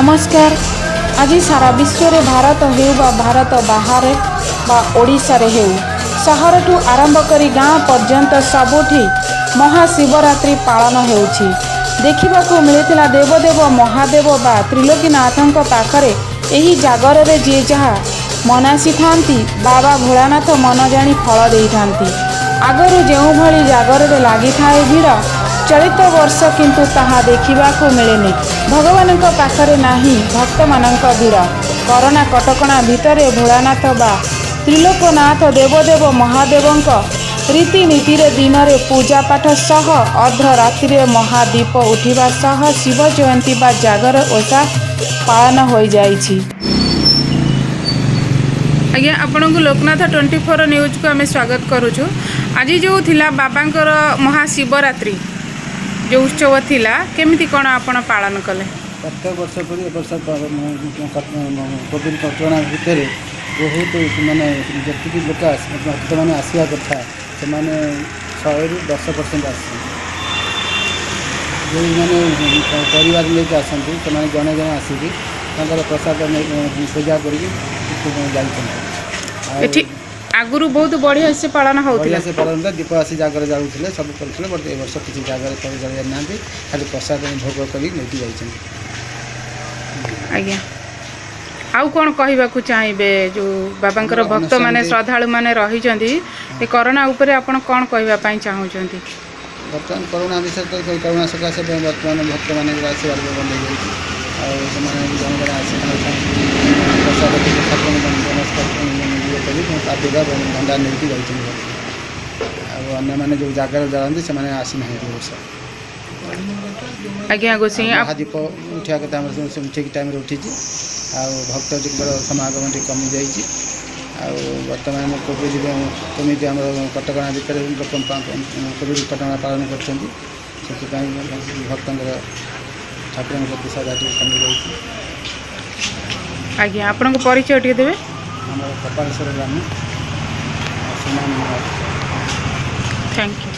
नमस्कार। आज सारा विश्व रे भारत हेउ बा भारत बाहर बा ओडिशा रे हेउ सहर ठू आरंभ करी गाँ पर्यंत सबुठी महाशिवरात्रि पालन हेउछि। देखिबाकू मिलिथिला देवदेव महादेव बा त्रिलोकीनाथंक पाखरे एही जागर रे जे जहा मनासी थांती बाबा भोलानाथ मन जानी फल देइथांती। आगरू जेउ भली जागर रे लागि थाए भिड़ चलित वर्ष किंतु ताहा देखिबाकू मिलेनि। भगवानଙ୍କ पाखरे नाही भक्त मानंक भिड़। कोरोना कटकणा भितरे भोलानाथ बा त्रिलोकनाथ देवदेव महादेवंक रीतिनीति दिन रे पूजा पाठ सह अर्ध रात्रि महादीप उठिबा सह शिव जयंती बा जागर ओषा पालन हो जाइछि। आज्ञा आपन को लोकनाथ 24 न्यूज को आम स्वागत करुचु। आज जो थिला बाबांकर महाशिवरात्रि जो उत्सव थिला केमिति कोन आपण पालन कले? प्रत्येक वर्ष परि वर्ष कोविड कटकणा भितर बहुत माने जति लोक भक्त मैंने आसवा कथा से 100% आस जो मैंने परिवार लेके आसती से जड़े जड़े आसिक प्रसाद पूजा कर आगुरु बहुत बढ़िया से पालन होता से पालन दीप आसी जगह जाऊे सब करते बट ए वर्ष किसी जगह जगह ना खाली प्रसाद भोग कर आज्ञा आउ कौन कहवाक चाहिए जो बाबा भक्त माने श्रद्धालु माने रही कोरोना उपरे आपण कौन कहवाई चाहते? बर्तमान कोरोना विषय तो कोरोना सकाशे बर्तमान भक्त मान आशीर्वाद बंद प्रसाद भंडार नहीं जाइए अन्य मैंने जो जगह जाती से आसी ना वर्ष। आज्ञा गोसी दीप उठा कथा ठीक टाइम उठी भक्त समागम कमी जाइए बर्तमान कोविड कमी कटकणा भितर लोक कोविड कटकणा पालन कर भक्त ठाकुर प्रति सदा कमी जाइए। आज्ञा आपण परिचय टे देवे? कपालेश्वर ग्राम। Thank you.